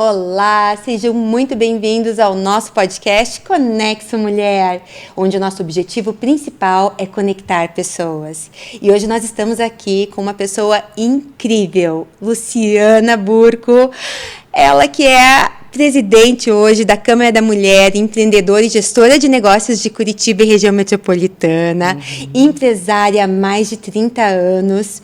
Olá, sejam muito bem-vindos ao nosso podcast Conexo Mulher, onde o nosso objetivo principal é conectar pessoas. E hoje nós estamos aqui com uma pessoa incrível, Luciana Burco, ela que é presidente hoje da Câmara da Mulher, empreendedora e gestora de negócios de Curitiba e região metropolitana, empresária há mais de 30 anos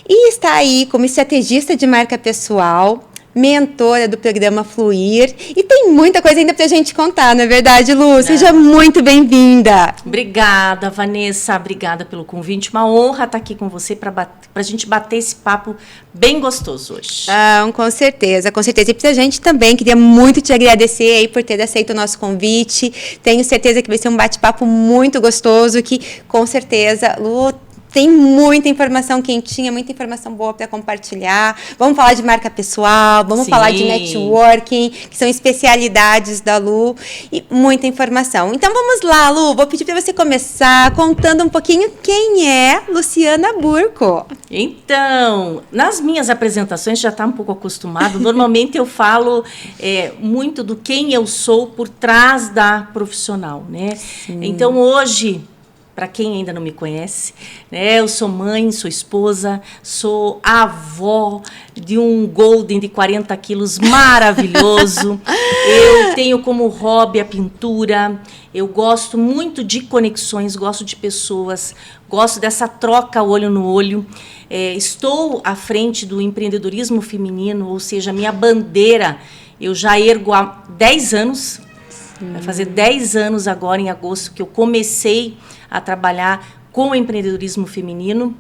e está aí como estrategista de marca pessoal, mentora do programa Fluir, e tem muita coisa ainda pra gente contar, não é verdade, Lu? Seja muito bem-vinda. Obrigada, Vanessa, obrigada pelo convite, uma honra estar aqui com você para a gente bater esse papo bem gostoso hoje. Com certeza, com certeza. E pra gente também, queria muito te agradecer aí por ter aceito o nosso convite, tenho certeza que vai ser um bate-papo muito gostoso, que com certeza, Lu, tem muita informação quentinha, muita informação boa para compartilhar. Vamos falar de marca pessoal, vamos falar de networking, que são especialidades da Lu, e muita informação. Então vamos lá, Lu, vou pedir para você começar contando um pouquinho quem é Luciana Burco. Então, nas minhas apresentações, já está um pouco acostumado, normalmente eu falo muito do quem eu sou por trás da profissional, né? Sim. Então hoje, para quem ainda não me conhece, né, eu sou mãe, sou esposa, sou avó de um golden de 40 quilos maravilhoso. Eu tenho como hobby a pintura, eu gosto muito de conexões, gosto de pessoas, gosto dessa troca olho no olho. Estou à frente do empreendedorismo feminino, ou seja, minha bandeira eu já ergo há 10 anos, vai fazer 10 anos agora em agosto que eu comecei a trabalhar com o empreendedorismo feminino,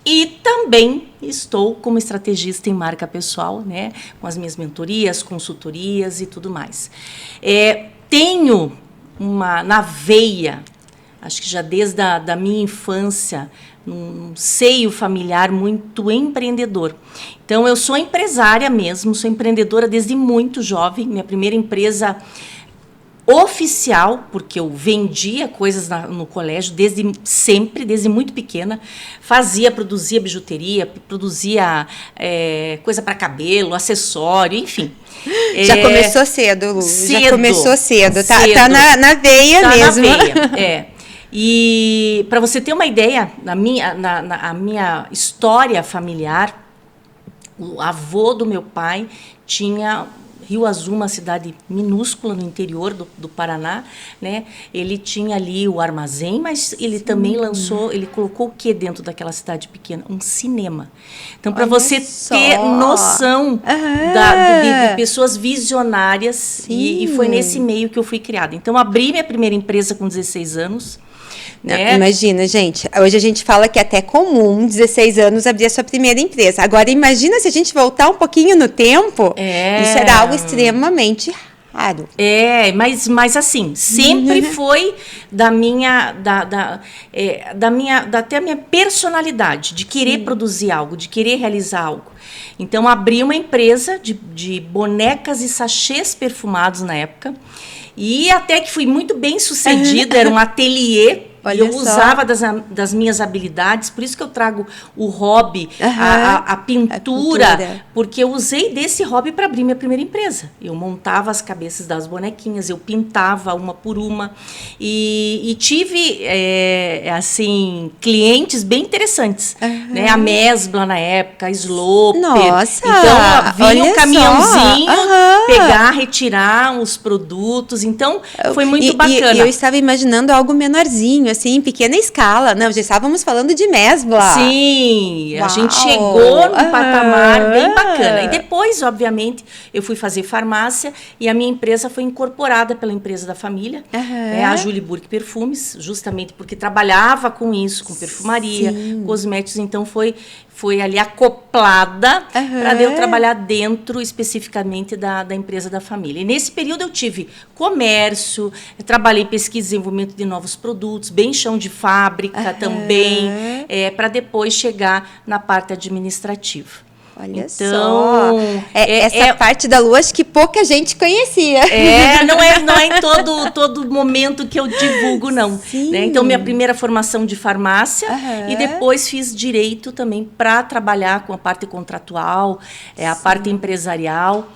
e também estou como estrategista em marca pessoal, né, com as minhas mentorias, consultorias e tudo mais. Tenho na veia, acho que já desde a minha infância, um seio familiar muito empreendedor. Então, eu sou empresária mesmo, sou empreendedora desde muito jovem. Minha primeira empresa oficial, porque eu vendia coisas no colégio desde sempre, desde muito pequena, produzia bijuteria, produzia coisa para cabelo, acessório, enfim. Já começou cedo, Lu. Cedo, já começou cedo. Cedo. Tá na veia mesmo. Na veia, E para você ter uma ideia, a minha história familiar, o avô do meu pai tinha Rio Azul, uma cidade minúscula no interior do Paraná, né? Ele tinha ali o armazém, mas ele também ele colocou o que dentro daquela cidade pequena? Um cinema. Então, para você ter noção de pessoas visionárias, e foi nesse meio que eu fui criada. Então, abri minha primeira empresa com 16 anos. Não, imagina, gente, hoje a gente fala que é até comum, 16 anos, abrir a sua primeira empresa. Agora, imagina se a gente voltar um pouquinho no tempo, isso era algo extremamente raro. Mas assim, sempre foi até a minha personalidade, de querer produzir algo, de querer realizar algo. Então, abri uma empresa de bonecas e sachês perfumados na época, e até que fui muito bem sucedida, era um ateliê. E eu usava das minhas habilidades, por isso que eu trago o hobby, a pintura, porque eu usei desse hobby para abrir minha primeira empresa. Eu montava as cabeças das bonequinhas, eu pintava uma por uma, e tive, assim, clientes bem interessantes. Né? A Mesbla na época, a Sloper. Nossa! Então, vinha um caminhãozinho, pegar, retirar os produtos. Então, foi muito bacana. E eu estava imaginando algo menorzinho, assim, em pequena escala. Não, já estávamos falando de Mesbla. Sim, a gente chegou num patamar bem bacana. E depois, obviamente, eu fui fazer farmácia e a minha empresa foi incorporada pela empresa da família, a Julie Burke Perfumes, justamente porque trabalhava com isso, com perfumaria, cosméticos, então foi ali acoplada para eu trabalhar dentro especificamente da empresa da família. E nesse período eu tive comércio, trabalhei em pesquisa e desenvolvimento de novos produtos, bem chão de fábrica também, para depois chegar na parte administrativa. Olha só, essa parte da Lu, acho que pouca gente conhecia. Não é em todo momento que eu divulgo, não. Né? Então, minha primeira formação de farmácia, e depois fiz direito também para trabalhar com a parte contratual, a parte empresarial.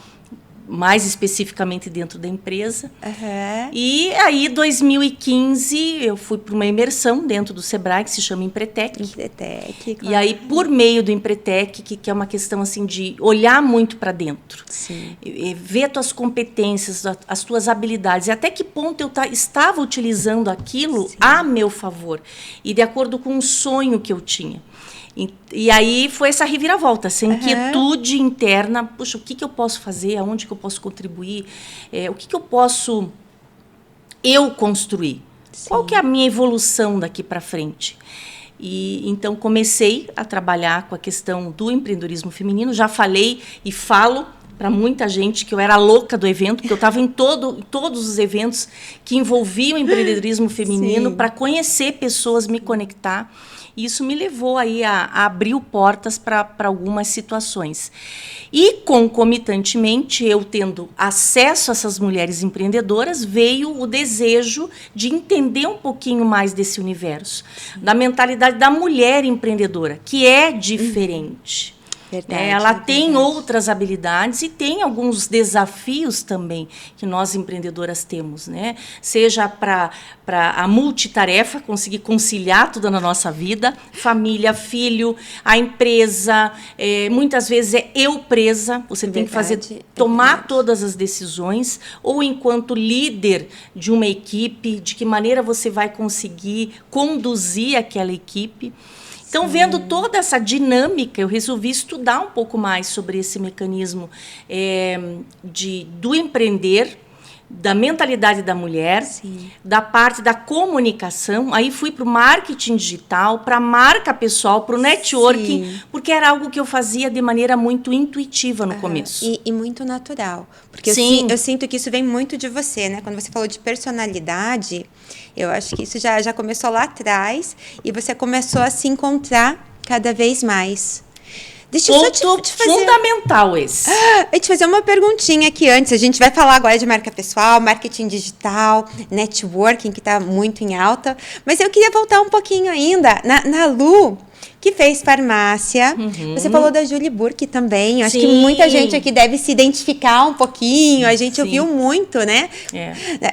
mais especificamente dentro da empresa. Uhum. E aí, 2015, eu fui para uma imersão dentro do Sebrae, que se chama Empretec. Empretec, claro. E aí, por meio do Empretec, que é uma questão assim de olhar muito para dentro, ver tuas competências, as tuas habilidades, e até que ponto eu estava utilizando aquilo a meu favor, e de acordo com um sonho que eu tinha. E aí foi essa reviravolta, essa inquietude interna. Puxa, o que eu posso fazer? Aonde que eu posso contribuir? O que eu posso construir? Qual que é a minha evolução daqui para frente? E então comecei a trabalhar com a questão do empreendedorismo feminino. Já falei e falo para muita gente que eu era louca do evento, que eu estava em todos os eventos que envolviam o empreendedorismo feminino para conhecer pessoas, me conectar. E isso me levou aí a abrir portas para algumas situações. E, concomitantemente, eu tendo acesso a essas mulheres empreendedoras, veio o desejo de entender um pouquinho mais desse universo, da mentalidade da mulher empreendedora, que é diferente. Verdade, ela tem outras habilidades e tem alguns desafios também que nós empreendedoras temos, né? Seja para a multitarefa, conseguir conciliar tudo na nossa vida, família, filho, a empresa, muitas vezes é eu presa, você tem que tomar todas as decisões, ou enquanto líder de uma equipe, de que maneira você vai conseguir conduzir aquela equipe. Então, vendo toda essa dinâmica, eu resolvi estudar um pouco mais sobre esse mecanismo do empreender, da mentalidade da mulher, da parte da comunicação. Aí fui para o marketing digital, para a marca pessoal, para o networking, porque era algo que eu fazia de maneira muito intuitiva no começo. E muito natural. Porque eu sinto que isso vem muito de você, né? Quando você falou de personalidade, eu acho que isso já começou lá atrás e você começou a se encontrar cada vez mais. Deixa eu te fazer... fundamental esse. Eu te fazer uma perguntinha aqui antes. A gente vai falar agora de marca pessoal, marketing digital, networking, que está muito em alta. Mas eu queria voltar um pouquinho ainda na Lu, que fez farmácia. Você falou da Julie Burke também. Eu acho que muita gente aqui deve se identificar um pouquinho. A gente ouviu muito, né?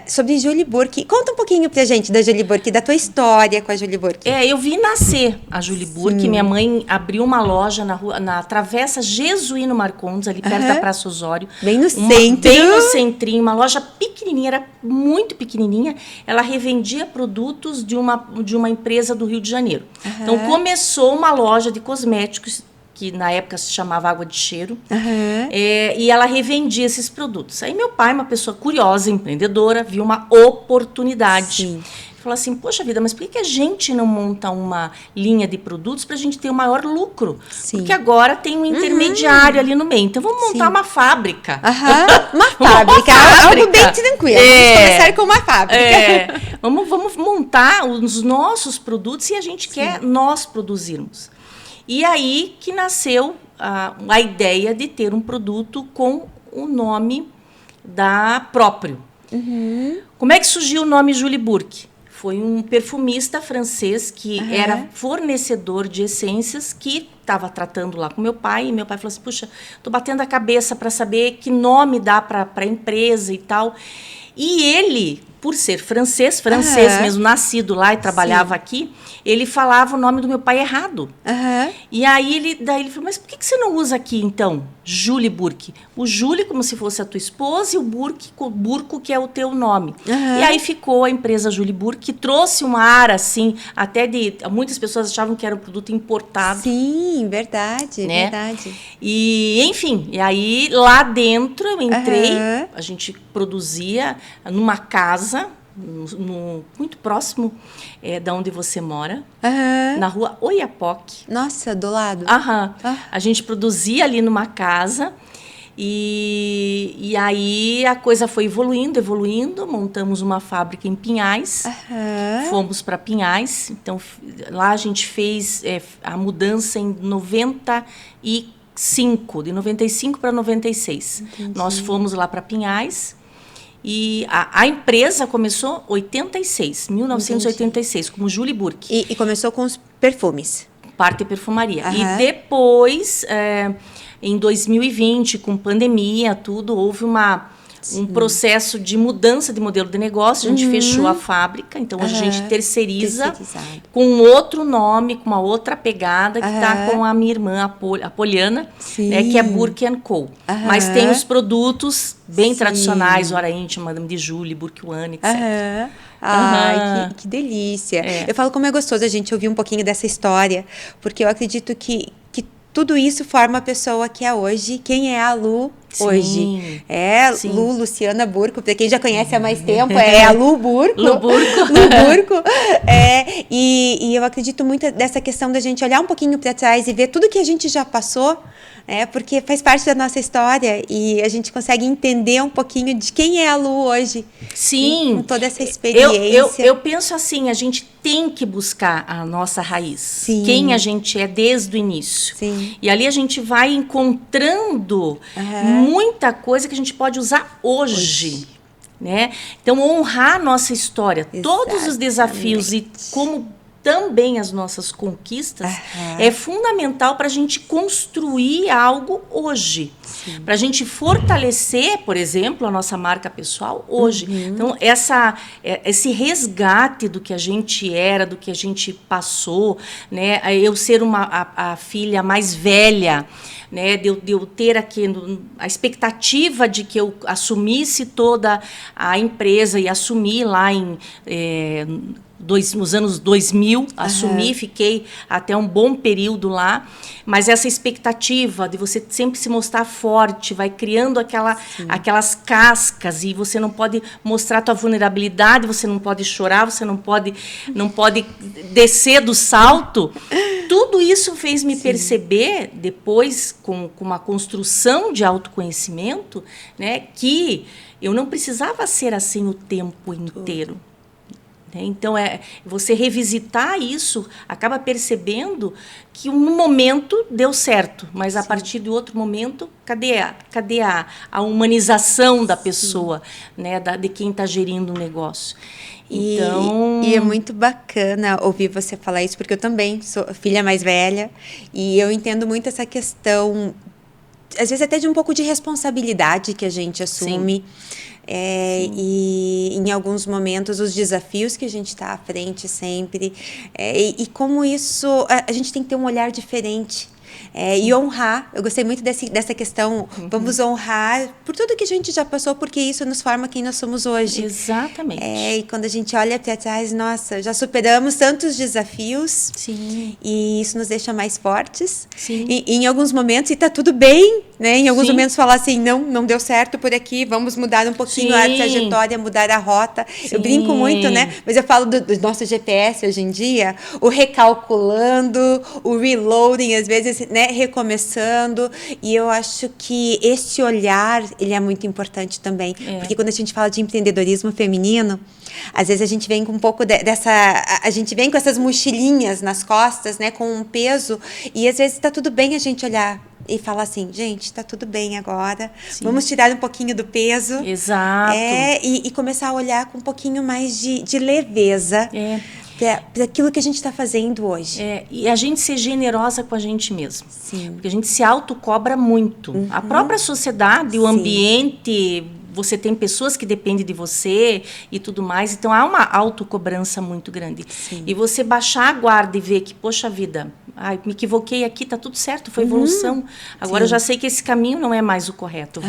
Sobre Julie Burke. Conta um pouquinho pra gente da Julie Burke, da tua história com a Julie Burke. Eu vi nascer a Julie Burke. Minha mãe abriu uma loja na Travessa Jesuíno Marcondes, ali perto da Praça Osório. Bem no centro. Bem no centrinho. Uma loja pequenininha, era muito pequenininha. Ela revendia produtos de uma empresa do Rio de Janeiro. Então, começou uma loja de cosméticos, que na época se chamava Água de Cheiro, e ela revendia esses produtos. Aí meu pai, uma pessoa curiosa, empreendedora, viu uma oportunidade. Falou assim, poxa vida, mas por que a gente não monta uma linha de produtos para a gente ter o maior lucro? Porque agora tem um intermediário ali no meio. Então, vamos montar uma fábrica. Uma fábrica. Algo bem tranquilo. Vamos começar com uma fábrica. Vamos montar os nossos produtos e a gente quer nós produzirmos. E aí que nasceu a ideia de ter um produto com o nome próprio. Como é que surgiu o nome Julie Burke? Foi um perfumista francês que era fornecedor de essências, que estava tratando lá com meu pai. E meu pai falou assim, puxa, estou batendo a cabeça para saber que nome dá para a empresa e tal. E ele, por ser francês mesmo, nascido lá e trabalhava aqui, ele falava o nome do meu pai errado. E aí ele falou, mas por que você não usa aqui, então, Julie Burke? O Julie como se fosse a tua esposa e o Burco que é o teu nome. E aí ficou a empresa Julie Burke, que trouxe uma área, assim, até muitas pessoas achavam que era um produto importado. Sim, verdade, né? Verdade. E, enfim, e aí lá dentro eu entrei, a gente produzia numa casa, muito próximo da onde você mora, na rua Oiapoque. Nossa, do lado. A gente produzia ali numa casa e aí a coisa foi evoluindo, montamos uma fábrica em Pinhais, fomos para Pinhais, então lá a gente fez a mudança em 95, de 95 para 96. Entendi. Nós fomos lá para Pinhais. E a empresa começou em 1986, como Julie Burke. E começou com os perfumes. Parte de perfumaria. E depois em 2020, com pandemia, tudo, houve um processo de mudança de modelo de negócio. A gente fechou a fábrica, então hoje a gente terceiriza com um outro nome, com uma outra pegada, que está com a minha irmã, a Poliana, né, que é Burke & Co. Mas tem os produtos bem tradicionais, Hora Íntima, Madame de Julie, Burke One, etc. Ai, que delícia. Eu falo como é gostoso a gente ouvir um pouquinho dessa história, porque eu acredito que tudo isso forma a pessoa que é hoje. Quem é a Lu hoje? Lu Luciana Burco, para quem já conhece há mais tempo, é a Lu Burco. Lu Burco. Lu Burco. E eu acredito muito dessa questão da gente olhar um pouquinho para trás e ver tudo que a gente já passou, porque faz parte da nossa história e a gente consegue entender um pouquinho de quem é a Lu hoje. Sim. Com toda essa experiência. Eu penso assim, a gente tem que buscar a nossa raiz. Sim. Quem a gente é desde o início. Sim. E ali a gente vai encontrando muita coisa que a gente pode usar hoje. Né? Então, honrar a nossa história, todos os desafios e como também as nossas conquistas, é fundamental para a gente construir algo hoje. Para a gente fortalecer, por exemplo, a nossa marca pessoal hoje. Então, esse resgate do que a gente era, do que a gente passou, né? Eu ser a filha mais velha, né? De eu ter aqui a expectativa de que eu assumisse toda a empresa e assumi lá nos anos 2000, assumi, fiquei até um bom período lá, mas essa expectativa de você sempre se mostrar forte, vai criando aquelas cascas, e você não pode mostrar a tua vulnerabilidade, você não pode chorar, você não pode descer do salto. Tudo isso fez me perceber, depois, com uma construção de autoconhecimento, né, que eu não precisava ser assim o tempo inteiro. Então, você revisitar isso, acaba percebendo que um momento deu certo, mas a partir de outro momento, cadê a humanização da pessoa, né, de quem está gerindo o negócio? Então... E é muito bacana ouvir você falar isso, porque eu também sou filha mais velha e eu entendo muito essa questão, às vezes até de um pouco de responsabilidade que a gente assume. E em alguns momentos os desafios que a gente está à frente sempre, e como isso a gente tem que ter um olhar diferente. E honrar, eu gostei muito dessa questão, vamos honrar por tudo que a gente já passou, porque isso nos forma quem nós somos hoje. Exatamente. E quando a gente olha para trás, nossa, já superamos tantos desafios. Sim. E isso nos deixa mais fortes. Sim. E em alguns momentos, e está tudo bem, né? Em alguns momentos falar assim, não deu certo por aqui, vamos mudar um pouquinho a trajetória, mudar a rota. Eu brinco muito, né? Mas eu falo do nosso GPS hoje em dia, o recalculando, o reloading, às vezes, né, recomeçando, e eu acho que esse olhar, ele é muito importante também, porque quando a gente fala de empreendedorismo feminino, às vezes a gente vem com um pouco a gente vem com essas mochilinhas nas costas, né, com um peso, e às vezes está tudo bem a gente olhar e falar assim, gente, está tudo bem agora, vamos tirar um pouquinho do peso. Exato. E começar a olhar com um pouquinho mais de leveza. Para aquilo que a gente está fazendo hoje. E a gente ser generosa com a gente mesmo. Sim. Porque a gente se autocobra muito. A própria sociedade, o ambiente, você tem pessoas que dependem de você e tudo mais. Então, há uma autocobrança muito grande. Sim. E você baixar a guarda e ver que, poxa vida, me equivoquei aqui, está tudo certo, foi evolução. Agora eu já sei que esse caminho não é mais o correto.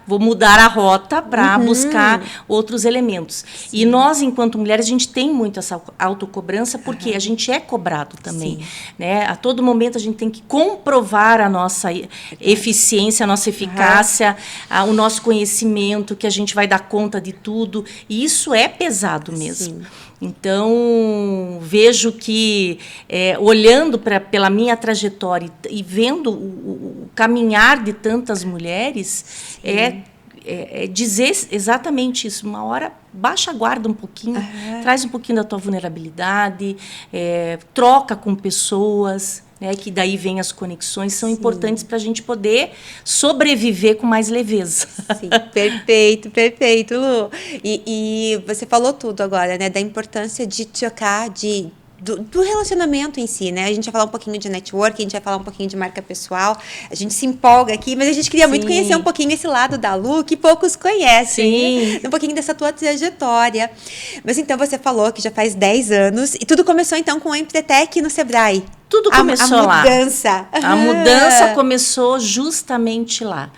Vou mudar a rota para buscar outros elementos. Sim. E nós, enquanto mulheres, a gente tem muito essa autocobrança, porque a gente é cobrado também. Né? A todo momento a gente tem que comprovar a nossa eficiência, a nossa eficácia, o nosso conhecimento, que a gente vai dar conta de tudo. E isso é pesado mesmo. Sim. Então, vejo que, olhando pela minha trajetória e vendo o caminhar de tantas mulheres, dizer exatamente isso. Uma hora, baixa a guarda um pouquinho, traz um pouquinho da tua vulnerabilidade, troca com pessoas, né, que daí vem as conexões, são importantes para a gente poder sobreviver com mais leveza. Sim, perfeito, Lu. E você falou tudo agora, né, da importância de trocar, de do relacionamento em si, né? A gente vai falar um pouquinho de network, a gente vai falar um pouquinho de marca pessoal, a gente se empolga aqui, mas a gente queria muito conhecer um pouquinho esse lado da Lu, que poucos conhecem, né? Um pouquinho dessa tua trajetória. Mas então você falou que já faz 10 anos, e tudo começou então com o Empretec no Sebrae. Tudo começou lá. A mudança. A mudança começou justamente lá,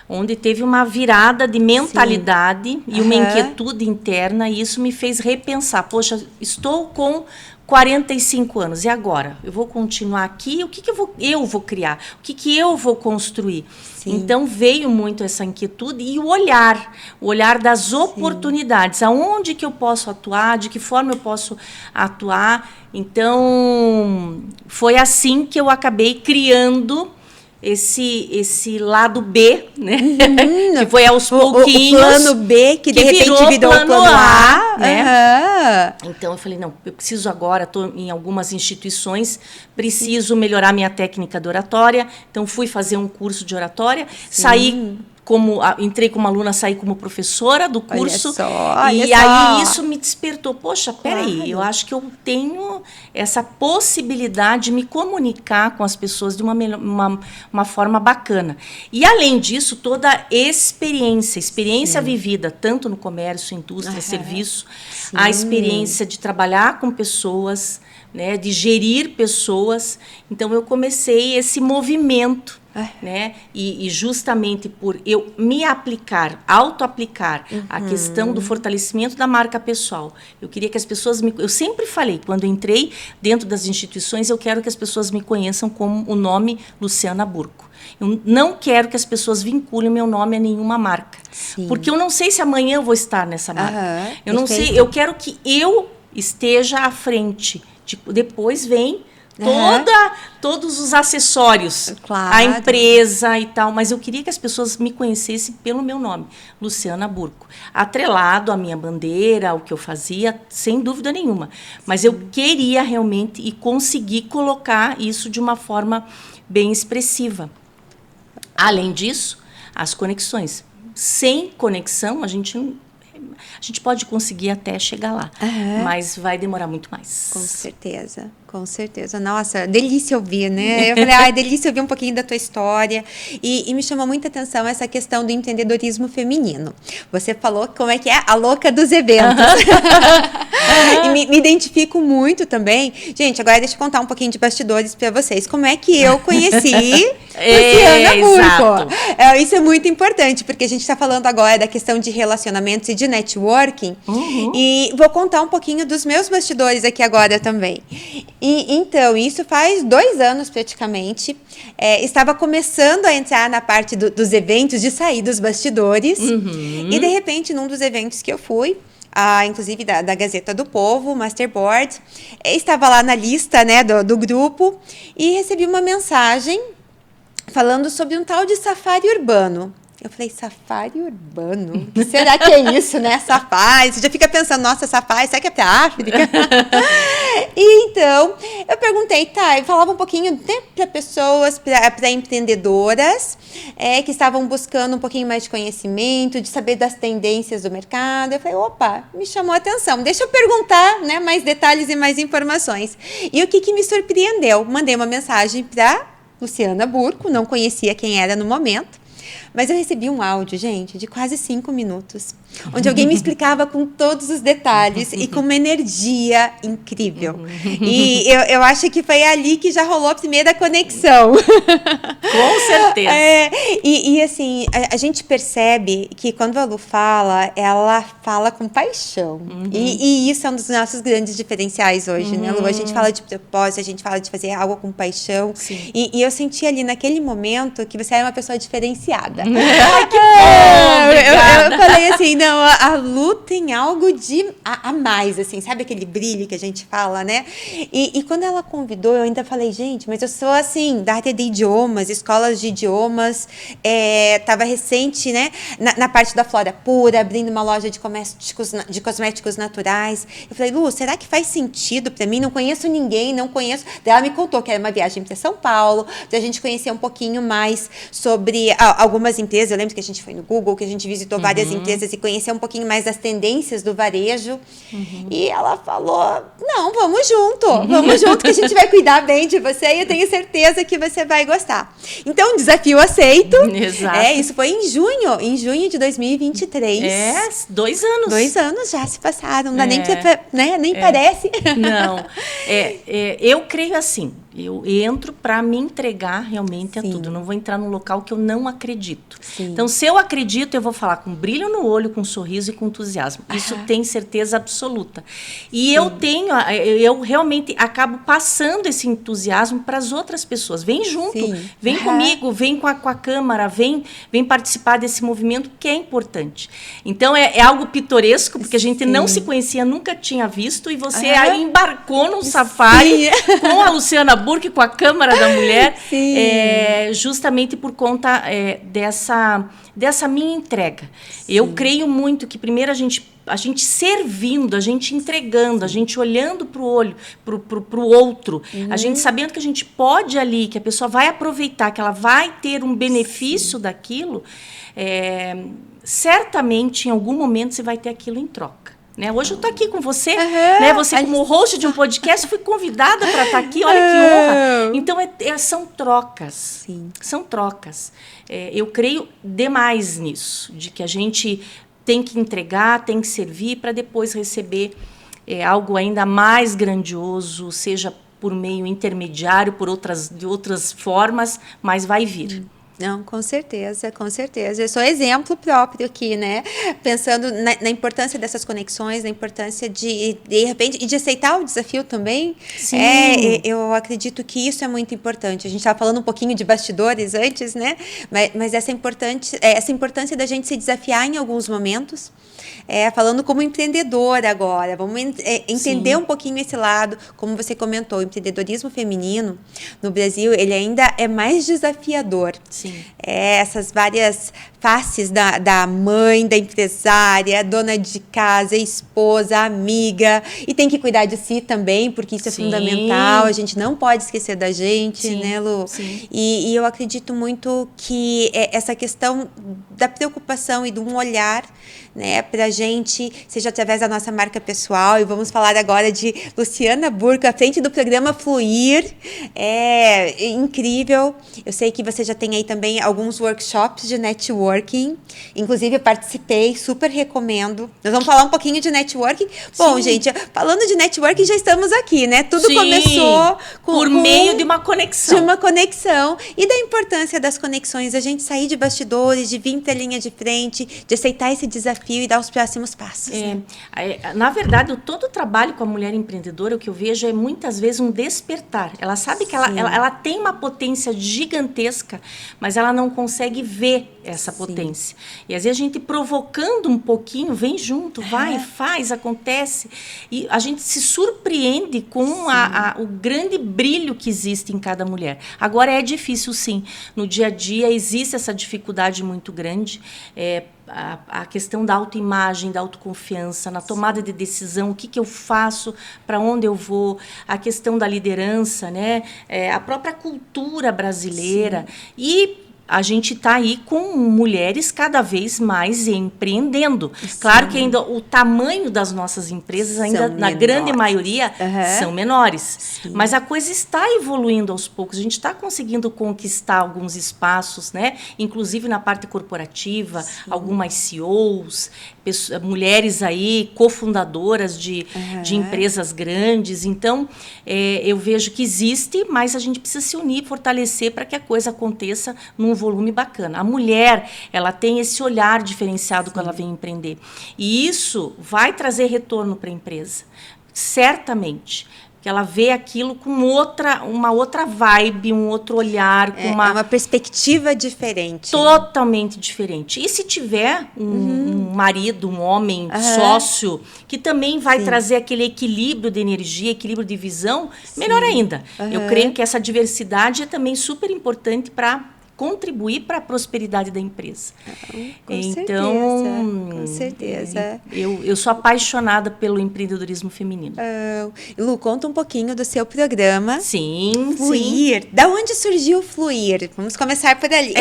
onde teve uma virada de mentalidade e uma inquietude interna, e isso me fez repensar. Poxa, estou com 45 anos, e agora? Eu vou continuar aqui? O que eu vou criar? O que eu vou construir? Sim. Então, veio muito essa inquietude e o olhar das oportunidades. Aonde que eu posso atuar? De que forma eu posso atuar? Então, foi assim que eu acabei criando esse lado B, né? Que foi aos pouquinhos. O plano B, que de repente virou o plano A. Né? Então, eu falei, não, eu preciso agora, estou em algumas instituições, preciso melhorar minha técnica de oratória. Então, fui fazer um curso de oratória, saí entrei como aluna, saí como professora do curso. Olha só. Aí isso me despertou. Poxa, peraí, eu acho que eu tenho essa possibilidade de me comunicar com as pessoas de uma forma bacana. E, além disso, toda a experiência vivida, tanto no comércio, indústria, serviço, a experiência de trabalhar com pessoas, né, de gerir pessoas. Então, eu comecei esse movimento, né? E justamente por eu me auto-aplicar a questão do fortalecimento da marca pessoal. Eu queria que as pessoas eu sempre falei, quando entrei dentro das instituições, eu quero que as pessoas me conheçam como o nome Luciana Burco. Eu não quero que as pessoas vinculem meu nome a nenhuma marca. Sim. Porque eu não sei se amanhã eu vou estar nessa marca. Eu não sei, eu quero que eu esteja à frente. Depois vem todos os acessórios, a empresa e tal, mas eu queria que as pessoas me conhecessem pelo meu nome, Luciana Burco, atrelado à minha bandeira, ao que eu fazia, sem dúvida nenhuma, mas eu queria realmente e conseguir colocar isso de uma forma bem expressiva. Além disso, as conexões. Sem conexão, a gente pode conseguir até chegar lá, mas vai demorar muito mais. Com certeza. Com certeza. Nossa, delícia ouvir, né? Eu falei, delícia ouvir um pouquinho da tua história. E me chamou muita atenção essa questão do empreendedorismo feminino. Você falou como é que é a louca dos eventos. E me identifico muito também. Gente, agora deixa eu contar um pouquinho de bastidores para vocês. Como é que eu conheci Luciana Burco? Isso é muito importante, porque a gente está falando agora da questão de relacionamentos e de networking. E vou contar um pouquinho dos meus bastidores aqui agora também. Então, isso faz 2 anos praticamente. Estava começando a entrar na parte dos eventos, de sair dos bastidores. E, de repente, num dos eventos que eu fui, inclusive da Gazeta do Povo, Masterboard, estava lá na lista, né, do grupo, e recebi uma mensagem falando sobre um tal de safari urbano. Eu falei, safari urbano? O que será que é isso, né? Safari. Você já fica pensando, nossa, safari, será que é para a África? E então, eu perguntei, eu falava um pouquinho para pessoas, para empreendedoras, que estavam buscando um pouquinho mais de conhecimento, de saber das tendências do mercado. Eu falei, opa, me chamou a atenção. Deixa eu perguntar, né, mais detalhes e mais informações. E o que me surpreendeu? Mandei uma mensagem para Luciana Burco, não conhecia quem era no momento. Mas eu recebi um áudio, gente, de quase 5 minutos, onde alguém me explicava com todos os detalhes e com uma energia incrível. E eu acho que foi ali que já rolou a primeira conexão. Com certeza. E assim, a gente percebe que quando a Lu fala, ela fala com paixão. E isso é um dos nossos grandes diferenciais hoje, né, Lu? A gente fala de propósito, a gente fala de fazer algo com paixão. E eu senti ali naquele momento que você era uma pessoa diferenciada. Ai, que bom! Eu falei assim, não, a Lu tem algo a mais, assim, sabe aquele brilho que a gente fala, né? E quando ela convidou, eu ainda falei, gente, mas eu sou assim, da área de idiomas, escolas de idiomas, estava recente, né, na parte da Flora Pura, abrindo uma loja de cosméticos naturais. Eu falei, Lu, será que faz sentido para mim? Não conheço ninguém, não conheço. Daí ela me contou que era uma viagem para São Paulo, para a gente conhecer um pouquinho mais sobre algumas empresas. Eu lembro que a gente foi no Google que a gente visitou várias empresas e conheceu um pouquinho mais das tendências do varejo. E ela falou, não, vamos junto que a gente vai cuidar bem de você e eu tenho certeza que você vai gostar. Então, desafio aceito. Exato. Isso foi em junho de 2023. 2 anos. 2 anos já se passaram, não dá nem pra, né? Nem parece. Não, eu creio assim, eu entro para me entregar realmente a tudo, eu não vou entrar num local que eu não acredito. Sim. Então, se eu acredito, eu vou falar com brilho no olho, com sorriso e com entusiasmo. Isso tem certeza absoluta. E eu realmente acabo passando esse entusiasmo para as outras pessoas. Vem junto, vem comigo, vem com a Câmara, vem participar desse movimento que é importante. Então, é algo pitoresco, porque a gente não se conhecia, nunca tinha visto, e você aí embarcou num safari com a Luciana Burck, com a Câmara da Mulher, justamente por conta dessa minha entrega. Eu creio muito que primeiro a gente servindo, a gente entregando, a gente olhando para o olho, para o outro, a gente sabendo que a gente pode ali, que a pessoa vai aproveitar, que ela vai ter um benefício daquilo, certamente em algum momento você vai ter aquilo em troca. Né? Hoje eu estou aqui com você, né? Você como host de um podcast, fui convidada para estar aqui, olha que honra. Então, são trocas. Sim. São trocas. Eu creio demais nisso, de que a gente tem que entregar, tem que servir para depois receber algo ainda mais grandioso, seja por meio intermediário, de outras formas, mas vai vir. Não, com certeza, com certeza. Eu sou exemplo próprio aqui, né? Pensando na importância dessas conexões, na importância de repente, e de aceitar o desafio também. Sim. Eu acredito que isso é muito importante. A gente estava falando um pouquinho de bastidores antes, né? Mas essa importância da gente se desafiar em alguns momentos. Falando como empreendedora agora, vamos entender um pouquinho esse lado, como você comentou, o empreendedorismo feminino no Brasil, ele ainda é mais desafiador. Sim. Essas várias faces da mãe, da empresária, dona de casa, esposa, amiga, e tem que cuidar de si também, porque isso é fundamental, a gente não pode esquecer da gente, né, Lu? Sim. E eu acredito muito que essa questão da preocupação e de um olhar, né, para a gente, seja através da nossa marca pessoal, e vamos falar agora de Luciana Burck, à frente do programa Fluir, é incrível. Eu sei que você já tem aí também alguns workshops de networking, inclusive eu participei, super recomendo. Nós vamos falar um pouquinho de networking. Bom, gente, falando de networking, já estamos aqui, né? Tudo começou por meio de uma conexão. De uma conexão, e da importância das conexões, a gente sair de bastidores, de vir para a linha de frente, de aceitar esse desafio e dar os próximos passos. Né? Na verdade, todo o trabalho com a mulher empreendedora, o que eu vejo é muitas vezes um despertar. Ela sabe que ela tem uma potência gigantesca, mas ela não consegue ver essa potência. E às vezes a gente provocando um pouquinho, vem junto, vai, faz, acontece. E a gente se surpreende com o grande brilho que existe em cada mulher. Agora é difícil, sim. No dia a dia existe essa dificuldade muito grande. A questão da autoimagem, da autoconfiança, na tomada de decisão, o que eu faço, para onde eu vou, a questão da liderança, né? A própria cultura brasileira. E a gente está aí com mulheres cada vez mais empreendendo. Sim. Claro que ainda o tamanho das nossas empresas, ainda na grande maioria, são menores. Sim. Mas a coisa está evoluindo aos poucos. A gente está conseguindo conquistar alguns espaços, né? Inclusive na parte corporativa, algumas CEOs, mulheres aí, cofundadoras de empresas grandes. Então, eu vejo que existe, mas a gente precisa se unir, fortalecer para que a coisa aconteça num volume bacana. A mulher, ela tem esse olhar diferenciado quando ela vem empreender. E isso vai trazer retorno para a empresa, certamente. Que ela vê aquilo com uma outra vibe, um outro olhar, com uma perspectiva diferente. Totalmente diferente. E se tiver um marido, um homem, sócio, que também vai trazer aquele equilíbrio de energia, equilíbrio de visão, melhor ainda. Eu creio que essa diversidade é também super importante para contribuir para a prosperidade da empresa. Com certeza. Eu sou apaixonada pelo empreendedorismo feminino. Lu, conta um pouquinho do seu programa. Sim, Fluir. sim. Da onde surgiu o Fluir? Vamos começar por ali.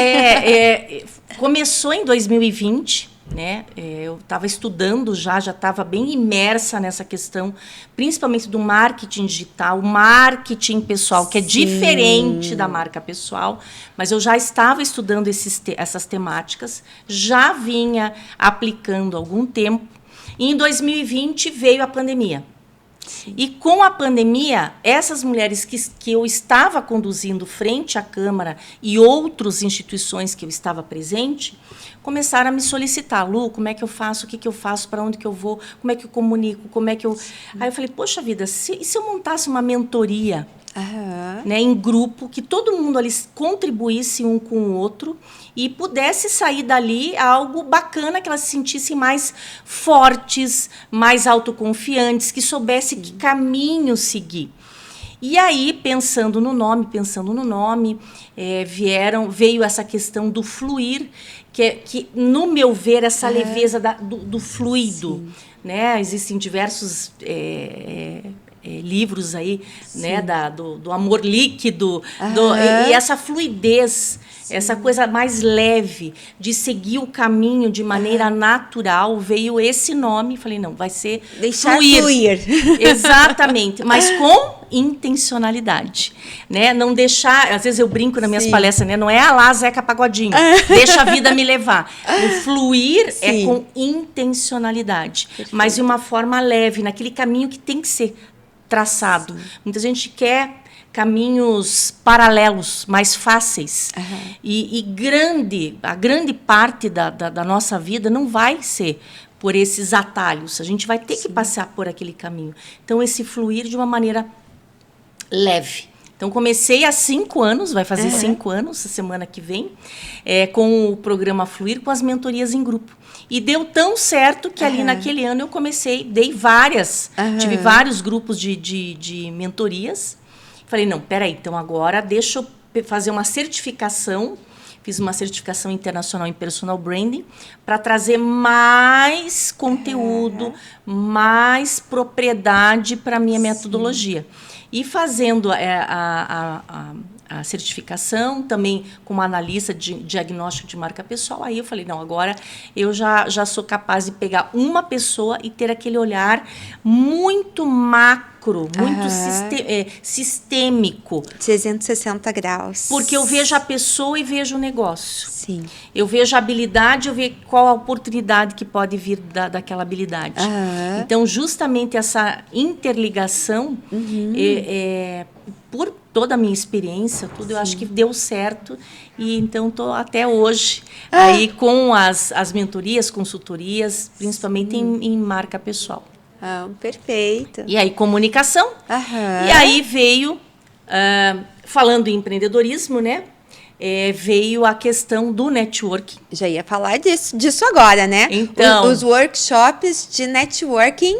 Começou em 2020, né? Eu estava estudando já estava bem imersa nessa questão, principalmente do marketing digital, marketing pessoal, que é diferente da marca pessoal, mas eu já estava estudando essas temáticas, já vinha aplicando há algum tempo, e em 2020 veio a pandemia. Sim. E com a pandemia, essas mulheres que eu estava conduzindo frente à Câmara e outras instituições que eu estava presente, começaram a me solicitar. Lu, como é que eu faço? O que eu faço? Para onde que eu vou? Como é que eu comunico? Como é que eu... Aí eu falei, poxa vida, e se eu montasse uma mentoria, né, em grupo, que todo mundo ali contribuísse um com o outro e pudesse sair dali algo bacana, que elas se sentissem mais fortes, mais autoconfiantes, que soubessem que caminho seguir. E aí, pensando no nome, veio essa questão do fluir, que no meu ver, essa leveza do fluido. Né? Existem diversos livros aí, né, do amor líquido, e essa fluidez, essa coisa mais leve, de seguir o caminho de maneira natural, veio esse nome, falei, não, vai ser deixar fluir. Exatamente, mas com intencionalidade, né? Não deixar, às vezes eu brinco nas minhas palestras, né? Não é lá Zeca Pagodinho, deixa a vida me levar. O fluir é com intencionalidade, mas de uma forma leve, naquele caminho que tem que ser traçado. Muita gente quer caminhos paralelos, mais fáceis. E a grande parte da nossa vida não vai ser por esses atalhos. A gente vai ter que passar por aquele caminho. Então, esse fluir de uma maneira leve. Então, comecei há 5 anos, vai fazer 5 anos, a semana que vem, com o programa Fluir, com as mentorias em grupo. E deu tão certo que ali naquele ano eu comecei, tive vários grupos de mentorias. Falei, não, peraí, então agora deixa eu fazer uma certificação. Fiz uma certificação internacional em personal branding para trazer mais conteúdo, mais propriedade para a minha metodologia. E fazendo a certificação, também como analista de diagnóstico de marca pessoal, aí eu falei, não, agora eu já sou capaz de pegar uma pessoa e ter aquele olhar muito macro, muito sistêmico. 360 graus. Porque eu vejo a pessoa e vejo o negócio. Sim. Eu vejo a habilidade, eu vejo qual a oportunidade que pode vir daquela habilidade. Então, justamente essa interligação, por toda a minha experiência, eu acho que deu certo. E então estou até hoje aí com as mentorias, consultorias, principalmente em marca pessoal. Perfeito. E aí, comunicação. E aí veio, falando em empreendedorismo, né? Veio a questão do networking. Já ia falar disso agora, né? Então, os workshops de networking,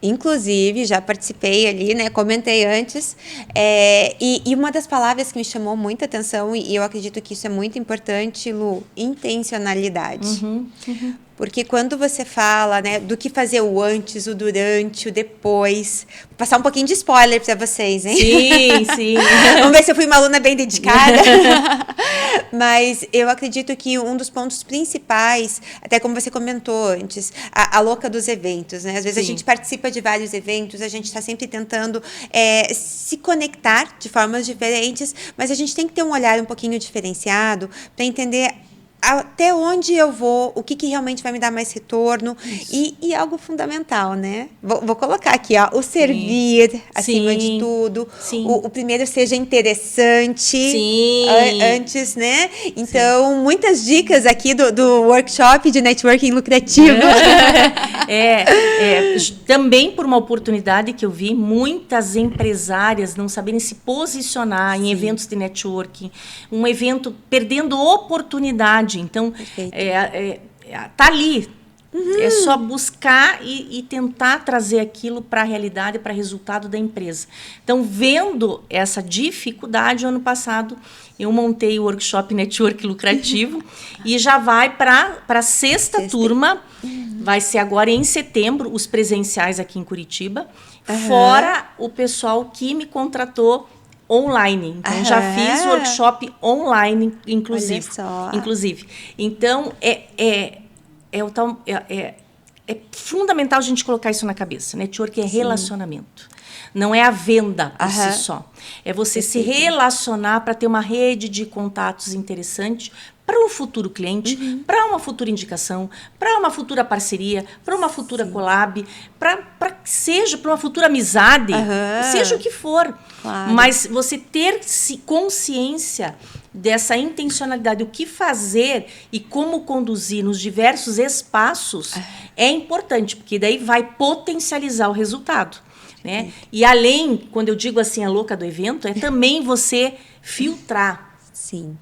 inclusive, já participei ali, né? Comentei antes. E uma das palavras que me chamou muita atenção, e eu acredito que isso é muito importante, Lu, intencionalidade. Porque quando você fala, né, do que fazer o antes, o durante, o depois... Vou passar um pouquinho de spoiler para vocês, hein? Sim. Vamos ver se eu fui uma aluna bem dedicada. Mas eu acredito que um dos pontos principais, até como você comentou antes, a louca dos eventos, né? Às vezes a gente participa de vários eventos, a gente está sempre tentando se conectar de formas diferentes, mas a gente tem que ter um olhar um pouquinho diferenciado para entender até onde eu vou, o que realmente vai me dar mais retorno e algo fundamental, né? Vou colocar aqui, o servir acima de tudo. O primeiro seja interessante antes, né? Então, muitas dicas aqui do workshop de networking lucrativo. Também por uma oportunidade que eu vi, muitas empresárias não saberem se posicionar em eventos de networking, um evento perdendo oportunidade. Então, tá ali, É só buscar e tentar trazer aquilo para a realidade, para o resultado da empresa. Então, vendo essa dificuldade, ano passado eu montei o workshop Network Lucrativo e já vai para a sexta turma. Vai ser agora em setembro, os presenciais aqui em Curitiba, fora o pessoal que me contratou online. Então, já fiz workshop online, inclusive. Então, é fundamental a gente colocar isso na cabeça. Network é relacionamento. Não é a venda por si só. É você se relacionar para ter uma rede de contatos interessante para um futuro cliente, para uma futura indicação, para uma futura parceria, para uma futura collab, para seja para uma futura amizade, seja o que for. Claro. Mas você ter consciência dessa intencionalidade, o que fazer e como conduzir nos diversos espaços é importante, porque daí vai potencializar o resultado. Né? E além, quando eu digo assim, a louca do evento, é também você filtrar. Sim.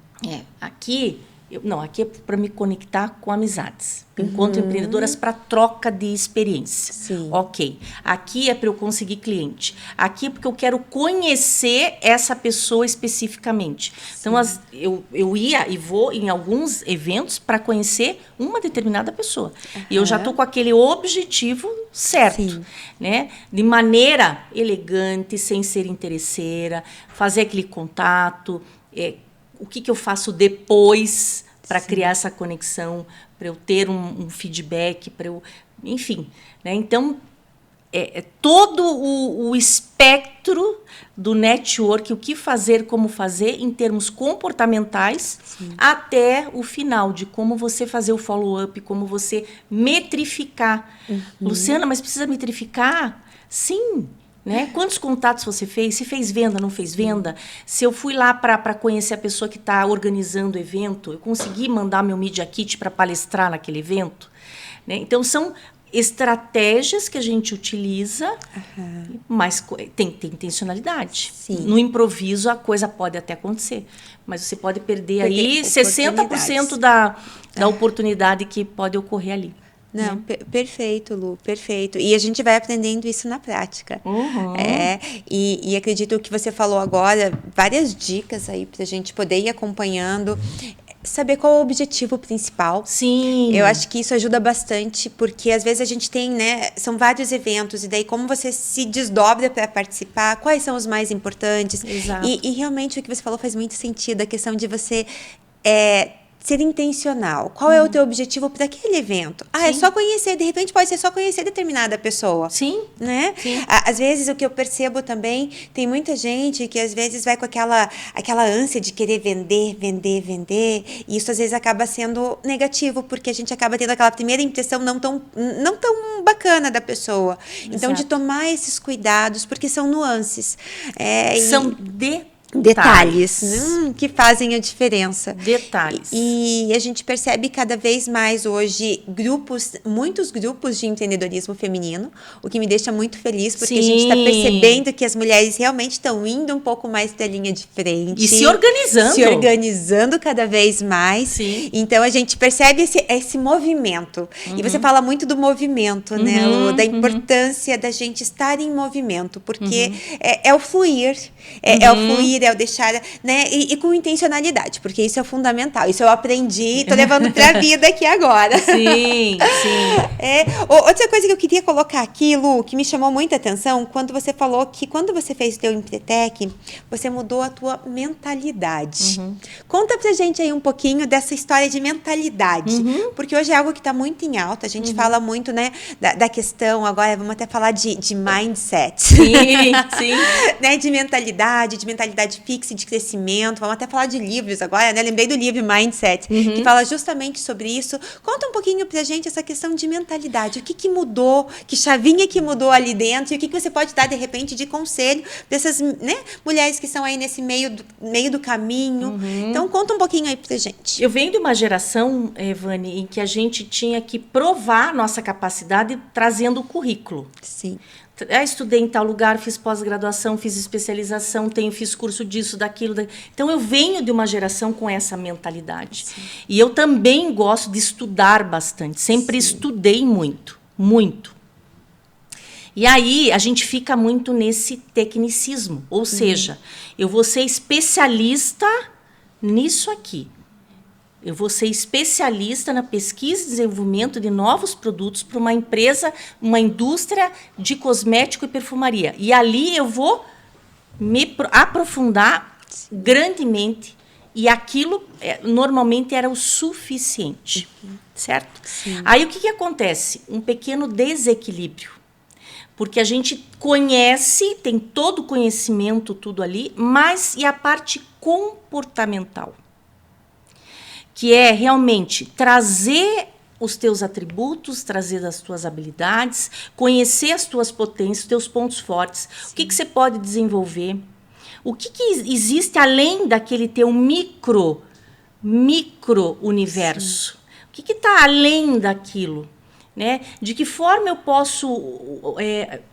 Aqui é para me conectar com amizades. Encontro empreendedoras para troca de experiência. Sim. Ok. Aqui é para eu conseguir cliente. Aqui é porque eu quero conhecer essa pessoa especificamente. Sim. Então, eu ia e vou em alguns eventos para conhecer uma determinada pessoa. E eu já estou com aquele objetivo certo. Né? De maneira elegante, sem ser interesseira, fazer aquele contato. O que eu faço depois para criar essa conexão, para eu ter um feedback, para eu... Enfim. Né? Então, todo o espectro do network, o que fazer, como fazer, em termos comportamentais, até o final, de como você fazer o follow-up, como você metrificar. Luciana, mas precisa metrificar? Sim. Né? Quantos contatos você fez? Se fez venda, não fez venda? Se eu fui lá para conhecer a pessoa que está organizando o evento, eu consegui mandar meu Media Kit para palestrar naquele evento? Né? Então, são estratégias que a gente utiliza, mas tem intencionalidade. Sim. No improviso, a coisa pode até acontecer, mas você pode perder aí 60% da oportunidade que pode ocorrer ali. Não, perfeito, Lu, perfeito. E a gente vai aprendendo isso na prática. E acredito que você falou agora, várias dicas aí para a gente poder ir acompanhando, saber qual é o objetivo principal. Sim. Eu acho que isso ajuda bastante, porque às vezes a gente tem, né, são vários eventos, e daí como você se desdobra para participar, quais são os mais importantes. Exato. E realmente o que você falou faz muito sentido, a questão de você... ser intencional. Qual é o teu objetivo para aquele evento? É só conhecer, de repente pode ser só conhecer determinada pessoa. Sim. Né? Sim. Às vezes o que eu percebo também, tem muita gente que às vezes vai com aquela ânsia de querer vender, e isso às vezes acaba sendo negativo, porque a gente acaba tendo aquela primeira impressão não tão bacana da pessoa. Exato. Então, de tomar esses cuidados, porque são nuances. São detalhes que fazem a diferença. Detalhes. E a gente percebe cada vez mais hoje muitos grupos de empreendedorismo feminino, o que me deixa muito feliz, porque a gente está percebendo que as mulheres realmente estão indo um pouco mais para a linha de frente. E se organizando. Se organizando cada vez mais. Sim. Então, a gente percebe esse movimento. E você fala muito do movimento, né, Lu? Da importância da gente estar em movimento, porque é o fluir. É o fluir, é o deixar, né? E com intencionalidade, porque isso é fundamental. Isso eu aprendi, tô levando para a vida aqui agora. Sim. Outra coisa que eu queria colocar aqui, Lu, que me chamou muita atenção, quando você falou que quando você fez o teu Empretec, você mudou a tua mentalidade. Conta pra gente aí um pouquinho dessa história de mentalidade, porque hoje é algo que está muito em alta. A gente fala muito, né, da questão, agora vamos até falar de mindset. Sim. Né, de mentalidade fixa, de crescimento. Vamos até falar de livros agora, né? Lembrei do livro Mindset, que fala justamente sobre isso. Conta um pouquinho pra gente essa questão de mentalidade. O que mudou? Que chavinha que mudou ali dentro? E o que você pode dar, de repente, de conselho para essas, né, mulheres que estão aí nesse meio do caminho? Então, conta um pouquinho aí pra gente. Eu venho de uma geração, Vani, em que a gente tinha que provar nossa capacidade trazendo o currículo. Sim. Estudei em tal lugar, fiz pós-graduação, fiz especialização, fiz curso disso, daquilo. Então, eu venho de uma geração com essa mentalidade. Sim. E eu também gosto de estudar bastante. Sempre estudei muito, muito. E aí, a gente fica muito nesse tecnicismo. Ou seja, eu vou ser especialista nisso aqui. Eu vou ser especialista na pesquisa e desenvolvimento de novos produtos para uma empresa, uma indústria de cosmético e perfumaria. E ali eu vou me aprofundar grandemente. E aquilo, normalmente, era o suficiente. Certo? Sim. Aí, o que acontece? Um pequeno desequilíbrio. Porque a gente conhece, tem todo o conhecimento, tudo ali, mas e a parte comportamental? Que é realmente trazer os teus atributos, trazer as tuas habilidades, conhecer as tuas potências, os teus pontos fortes, sim, o que você pode desenvolver, o que existe além daquele teu micro universo, sim, o que está além daquilo, né? De que forma eu posso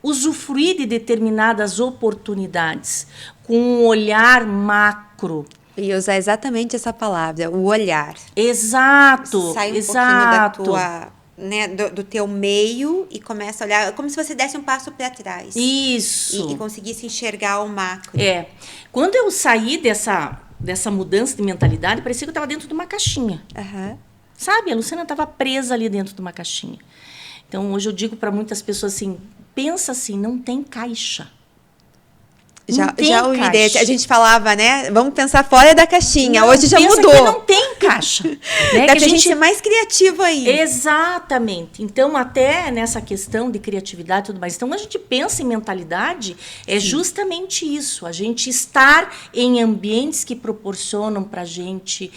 usufruir de determinadas oportunidades com um olhar macro. E usar exatamente essa palavra, o olhar. Exato, sai um exato. pouquinho da tua, né, do teu meio e começa a olhar, como se você desse um passo para trás. Isso. E conseguisse enxergar o macro. Quando eu saí dessa mudança de mentalidade, parecia que eu estava dentro de uma caixinha. Uhum. Sabe? A Luciana estava presa ali dentro de uma caixinha. Então, hoje eu digo para muitas pessoas assim, pensa assim, não tem caixa. Já ouvi desse. A gente falava, né? Vamos pensar fora da caixinha. Não, hoje já mudou. Que não tem caixa. Né? Dá pra gente ser mais criativo aí. Exatamente. Então, até nessa questão de criatividade e tudo mais. Então, a gente pensa em mentalidade, é justamente isso. A gente estar em ambientes que proporcionam pra gente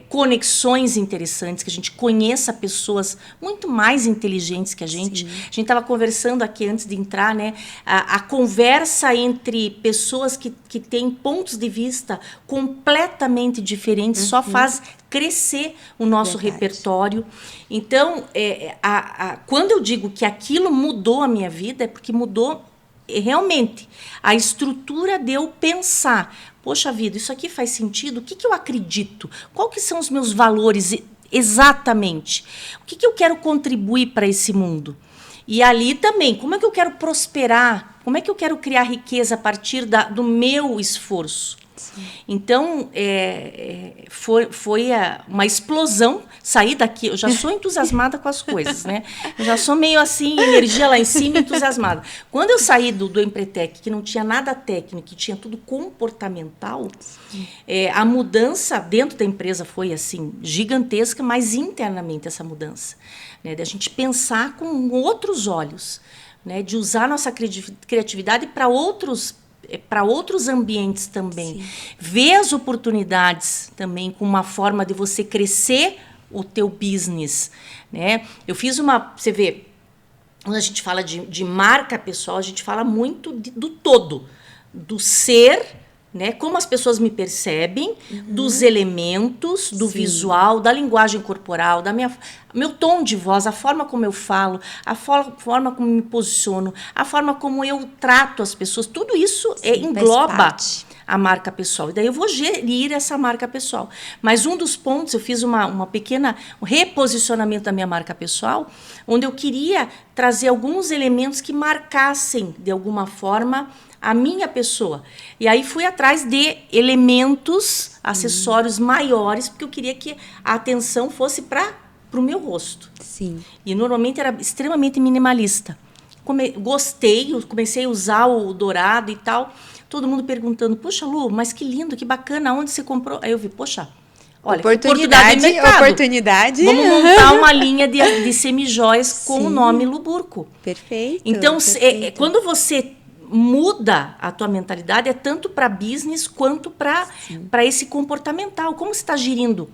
conexões interessantes, que a gente conheça pessoas muito mais inteligentes que a gente. Sim. A gente estava conversando aqui antes de entrar, né? A conversa entre pessoas que têm pontos de vista completamente diferentes, só faz crescer o nosso repertório. Então, quando eu digo que aquilo mudou a minha vida, é porque mudou realmente a estrutura de eu pensar. Poxa vida, isso aqui faz sentido? O que eu acredito? Quais que são os meus valores exatamente? O que eu quero contribuir para esse mundo? E ali também, como é que eu quero prosperar? Como é que eu quero criar riqueza a partir do meu esforço? Sim. Então, foi uma explosão. Sair daqui, eu já sou entusiasmada com as coisas, né? Eu já sou meio assim, energia lá em cima, entusiasmada. Quando eu saí do Empretec, que não tinha nada técnico, que tinha tudo comportamental, a mudança dentro da empresa foi assim, gigantesca, mas internamente essa mudança. Né? De a gente pensar com outros olhos. Né, de usar nossa criatividade para outros ambientes também. Sim. Ver as oportunidades também com uma forma de você crescer o teu business. Né? Eu fiz você vê, quando a gente fala de marca pessoal, a gente fala muito do todo, do ser, né? Como as pessoas me percebem, dos elementos, do visual, da linguagem corporal, meu tom de voz, a forma como eu falo, a forma como me posiciono, a forma como eu trato as pessoas, tudo isso engloba a marca pessoal. E daí eu vou gerir essa marca pessoal. Mas um dos pontos, eu fiz uma pequena reposicionamento da minha marca pessoal, onde eu queria trazer alguns elementos que marcassem, de alguma forma, a minha pessoa. E aí fui atrás de elementos, acessórios maiores, porque eu queria que a atenção fosse para o meu rosto. Sim. E normalmente era extremamente minimalista. Gostei, eu comecei a usar o dourado e tal. Todo mundo perguntando, poxa, Lu, mas que lindo, que bacana, onde você comprou? Aí eu vi, poxa, olha, oportunidade. Vamos montar uma linha de semijóias com o nome Luburco. Perfeito. Então, quando você muda a tua mentalidade, é tanto para business quanto para esse comportamental. Como você está gerindo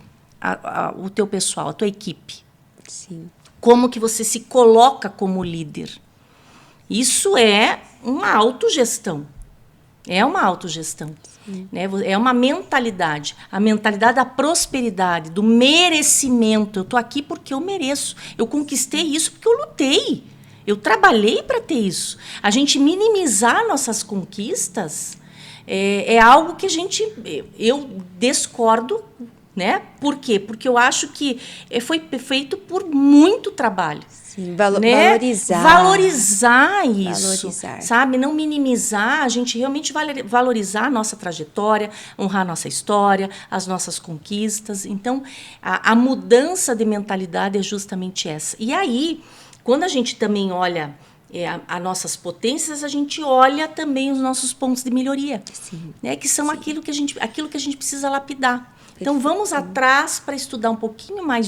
o teu pessoal, a tua equipe? Sim. Como que você se coloca como líder? Isso é uma autogestão. É uma autogestão. Né? É uma mentalidade. A mentalidade da prosperidade, do merecimento. Eu estou aqui porque eu mereço. Eu conquistei isso porque eu lutei. Eu trabalhei para ter isso. A gente minimizar nossas conquistas é algo que eu discordo, né? Por quê? Porque eu acho que foi feito por muito trabalho. Sim, né? Valorizar isso, sabe? Não minimizar, a gente realmente valorizar a nossa trajetória, honrar a nossa história, as nossas conquistas. Então, a mudança de mentalidade é justamente essa. E aí, quando a gente também olha as nossas potências, a gente olha também os nossos pontos de melhoria, né? Que são aquilo que a gente precisa lapidar. Então, vamos atrás para estudar um pouquinho mais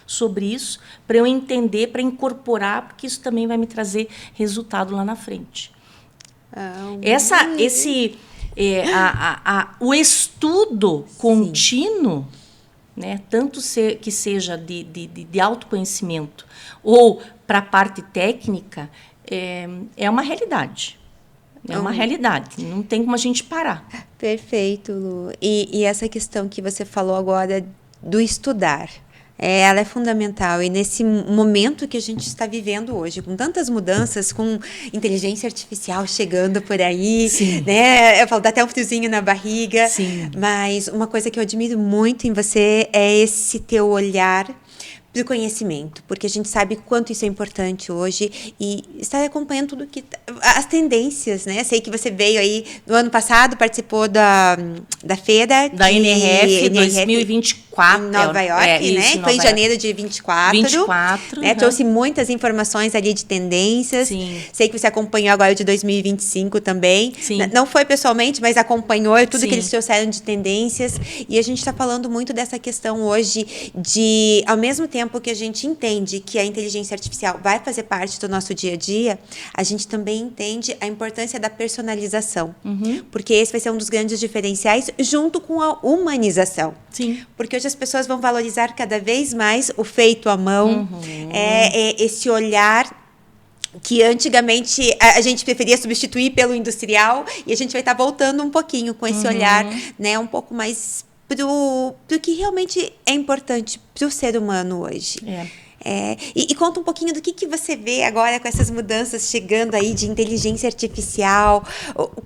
sobre isso, para eu entender, para incorporar, porque isso também vai me trazer resultado lá na frente. O estudo contínuo, né, tanto que seja de autoconhecimento ou para a parte técnica, é uma realidade. É uma realidade, não tem como a gente parar. Perfeito, Lu. E essa questão que você falou agora do estudar, ela é fundamental. E nesse momento que a gente está vivendo hoje, com tantas mudanças, com inteligência artificial chegando por aí, né? Eu falo, dá até um friozinho na barriga. Sim. Mas uma coisa que eu admiro muito em você é esse teu olhar do conhecimento, porque a gente sabe quanto isso é importante hoje e estar acompanhando tudo as tendências, né? Sei que você veio aí no ano passado, participou da feira da NRF 2024 em Nova York, né? Foi em janeiro de 24, né? Trouxe muitas informações ali de tendências. Sim. Sei que você acompanhou agora o de 2025 também. Sim. Não foi pessoalmente, mas acompanhou tudo que eles trouxeram de tendências. E a gente está falando muito dessa questão hoje de, ao mesmo tempo que a gente entende que a inteligência artificial vai fazer parte do nosso dia a dia, a gente também entende a importância da personalização. Porque esse vai ser um dos grandes diferenciais junto com a humanização. Sim. Porque hoje as pessoas vão valorizar cada vez mais o feito à mão, esse olhar que antigamente a gente preferia substituir pelo industrial, e a gente vai estar voltando um pouquinho com esse olhar, né, um pouco mais pro que realmente é importante para o ser humano hoje. E conta um pouquinho do que você vê agora com essas mudanças chegando aí de inteligência artificial.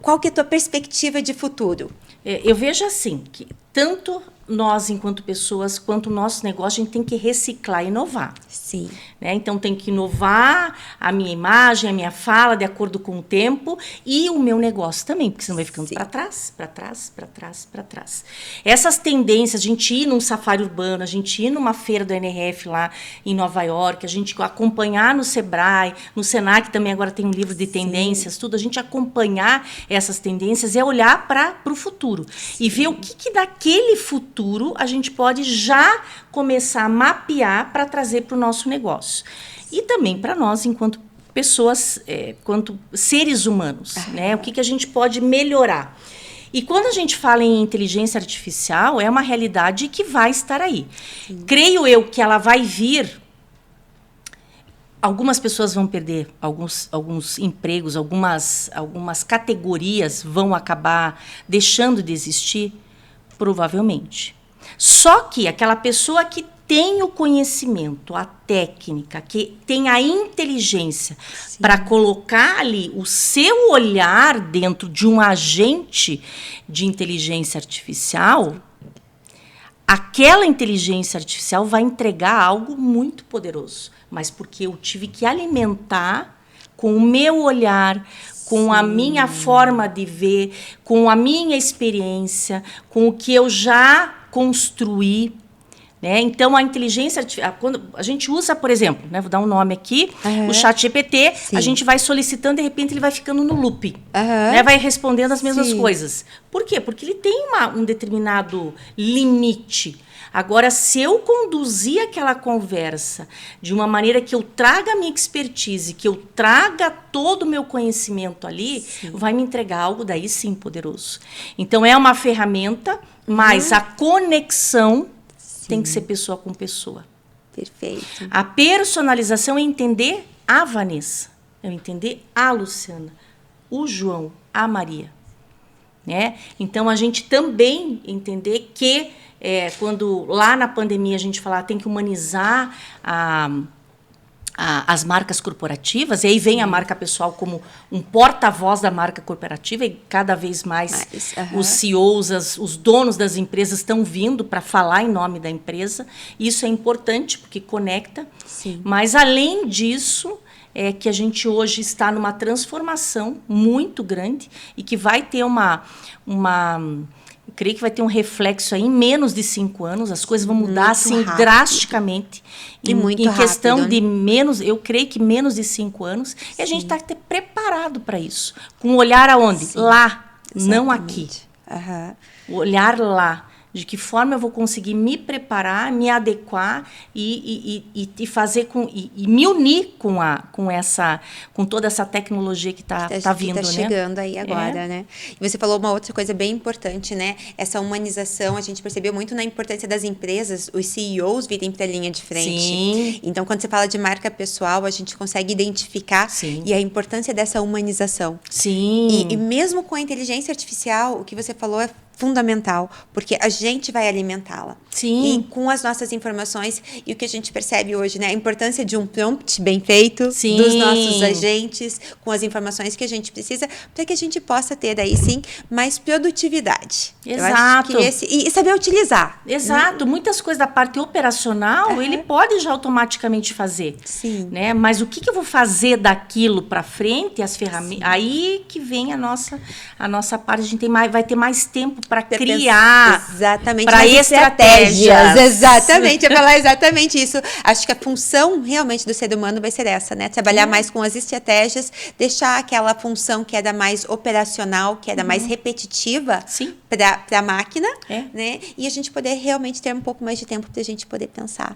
Qual que é a tua perspectiva de futuro? Eu vejo assim, que tanto nós, enquanto pessoas, quanto o nosso negócio, a gente tem que reciclar e inovar. Sim. Né? Então, tem que inovar a minha imagem, a minha fala, de acordo com o tempo, e o meu negócio também, porque senão vai ficando para trás, para trás, para trás, para trás. Essas tendências, a gente ir num safari urbano, a gente ir numa feira do NRF lá em Nova York, a gente acompanhar no Sebrae, no Senac também agora tem um livro de tendências, tudo, a gente acompanhar essas tendências é olhar para o futuro e ver o que daquele futuro a gente pode já começar a mapear para trazer para o nosso negócio. E também para nós, enquanto pessoas, enquanto seres humanos, né? O que a gente pode melhorar. E quando a gente fala em inteligência artificial, é uma realidade que vai estar aí. Sim. Creio eu que ela vai vir. Algumas pessoas vão perder alguns empregos, algumas categorias vão acabar deixando de existir, provavelmente. Só que aquela pessoa que tem o conhecimento, a técnica, que tem a inteligência para colocar ali o seu olhar dentro de um agente de inteligência artificial, aquela inteligência artificial vai entregar algo muito poderoso. Mas porque eu tive que alimentar com o meu olhar, com a minha forma de ver, com a minha experiência, com o que eu já construí, né? Então, a inteligência artificial, quando a gente usa, por exemplo, né, vou dar um nome aqui, o ChatGPT, a gente vai solicitando, de repente ele vai ficando no loop, né, vai respondendo as mesmas coisas. Por quê? Porque ele tem um determinado limite. Agora, se eu conduzir aquela conversa de uma maneira que eu traga a minha expertise, que eu traga todo o meu conhecimento ali, vai me entregar algo daí sim poderoso. Então, é uma ferramenta, mas a conexão tem que ser pessoa com pessoa. Perfeito. A personalização é entender a Vanessa, é entender a Luciana, o João, a Maria. Né? Então, a gente também entender que quando lá na pandemia a gente falava tem que humanizar a as marcas corporativas, e aí vem a marca pessoal como um porta-voz da marca corporativa, e cada vez mais os CEOs, os donos das empresas estão vindo para falar em nome da empresa. Isso é importante, porque conecta. Sim. Mas, além disso, é que a gente hoje está numa transformação muito grande e que vai ter eu creio que vai ter um reflexo aí em menos de 5 anos. As coisas vão mudar muito assim rápido. Drasticamente. E muito em questão rápido, de menos, eu creio que menos de 5 anos. E a gente está preparado para isso. Com um olhar aonde? Sim. Lá, Exatamente. não aqui. Uhum. Olhar lá. De que forma eu vou conseguir me preparar, me adequar e fazer e me unir com toda essa tecnologia que tá vindo, tá né? chegando aí agora, né? E você falou uma outra coisa bem importante, né? Essa humanização, a gente percebeu muito na importância das empresas, os CEOs virem para a linha de frente. Sim. Então, quando você fala de marca pessoal, a gente consegue identificar e a importância dessa humanização. Sim. E mesmo com a inteligência artificial, o que você falou é fundamental, porque a gente vai alimentá-la. Sim. E com as nossas informações, e o que a gente percebe hoje, né? A importância de um prompt bem feito, sim, dos nossos agentes, com as informações que a gente precisa, para que a gente possa ter aí, sim, mais produtividade. Exato. Eu acho que e saber utilizar. Exato. Muitas coisas da parte operacional, ele pode já automaticamente fazer. Sim. Né? Mas o que eu vou fazer daquilo para frente, as ferramentas, aí que vem a nossa parte, a gente vai ter mais tempo para criar. Exatamente. Para estratégias. Exatamente. Eu ia falar exatamente isso. Acho que a função realmente do ser humano vai ser essa, né? Trabalhar mais com as estratégias, deixar aquela função que é da mais operacional, que é da mais repetitiva para a máquina, né? E a gente poder realmente ter um pouco mais de tempo para a gente poder pensar.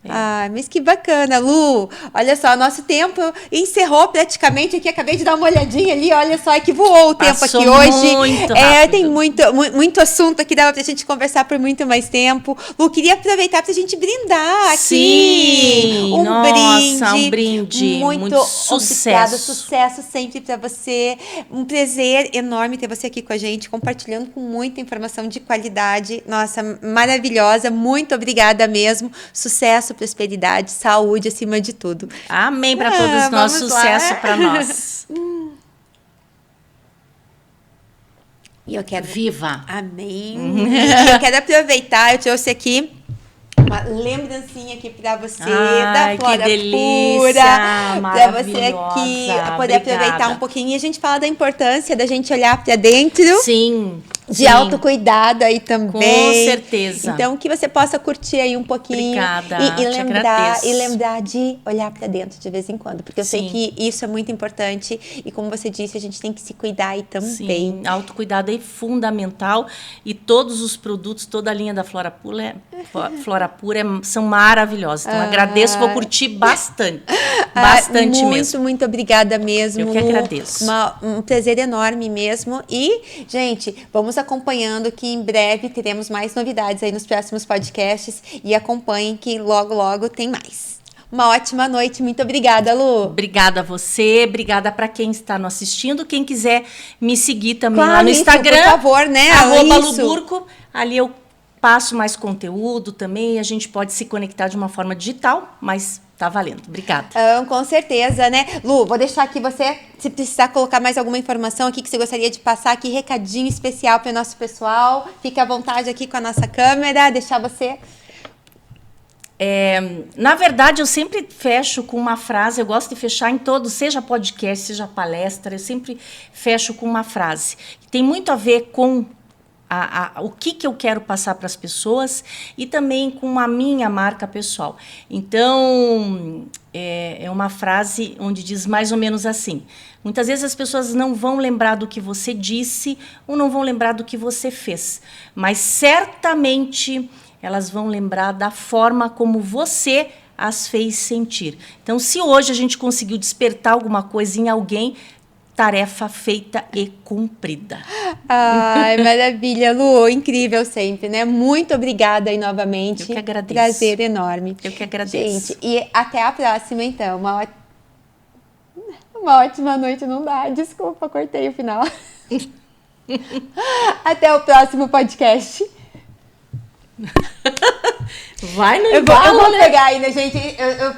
Ah, mas que bacana, Lu. Olha só, nosso tempo encerrou praticamente aqui. Acabei de dar uma olhadinha ali. Olha só, que voou o tempo aqui hoje. Muito rápido. Tem muito assunto aqui, dava pra gente conversar por muito mais tempo. Lu, queria aproveitar pra gente brindar aqui. Sim, um brinde. Muito sucesso. Sucesso sempre pra você. Um prazer enorme ter você aqui com a gente, compartilhando com muita informação de qualidade. Nossa, maravilhosa. Muito obrigada mesmo. Sucesso, prosperidade, saúde acima de tudo. Amém para todos nós, sucesso para nós. E eu quero... Viva! Amém! E eu quero aproveitar, eu trouxe aqui uma lembrancinha aqui para você, da Flora Pura, para você aqui poder aproveitar um pouquinho. E a gente fala da importância da gente olhar para dentro. Sim. De autocuidado aí também. Com certeza. Então, que você possa curtir aí um pouquinho. Obrigada, e lembrar de olhar para dentro de vez em quando. Porque eu sei que isso é muito importante. E como você disse, a gente tem que se cuidar aí também. Sim, autocuidado é fundamental. E todos os produtos, toda a linha da Flora Pura são maravilhosos. Então, agradeço, vou curtir bastante. Bastante mesmo. Muito obrigada mesmo. Eu que agradeço. Um prazer enorme mesmo. E, gente, vamos acompanhando que em breve teremos mais novidades aí nos próximos podcasts e acompanhem que logo, logo tem mais. Uma ótima noite, muito obrigada, Lu. Obrigada a você, obrigada para quem está nos assistindo. Quem quiser me seguir também lá no Instagram, por favor, né? @luburco, ali eu passo mais conteúdo também, a gente pode se conectar de uma forma digital, mas tá valendo. Obrigada. Com certeza, né? Lu, vou deixar aqui você, se precisar colocar mais alguma informação aqui que você gostaria de passar aqui, recadinho especial para o nosso pessoal. Fique à vontade aqui com a nossa câmera, deixar você... Na verdade, eu sempre fecho com uma frase, eu gosto de fechar em todos, seja podcast, seja palestra, eu sempre fecho com uma frase, que tem muito a ver com o que eu quero passar para as pessoas e também com a minha marca pessoal. Então, é uma frase onde diz mais ou menos assim: muitas vezes as pessoas não vão lembrar do que você disse ou não vão lembrar do que você fez, mas certamente elas vão lembrar da forma como você as fez sentir. Então, se hoje a gente conseguiu despertar alguma coisa em alguém, tarefa feita e cumprida. Ai, maravilha, Lu, incrível sempre, né? Muito obrigada aí novamente. Eu que agradeço. Prazer enorme. Eu que agradeço. Gente, e até a próxima, então. Uma ótima noite, não dá, desculpa, cortei o final. Até o próximo podcast. Vai no eu vou pegar ainda, gente. Eu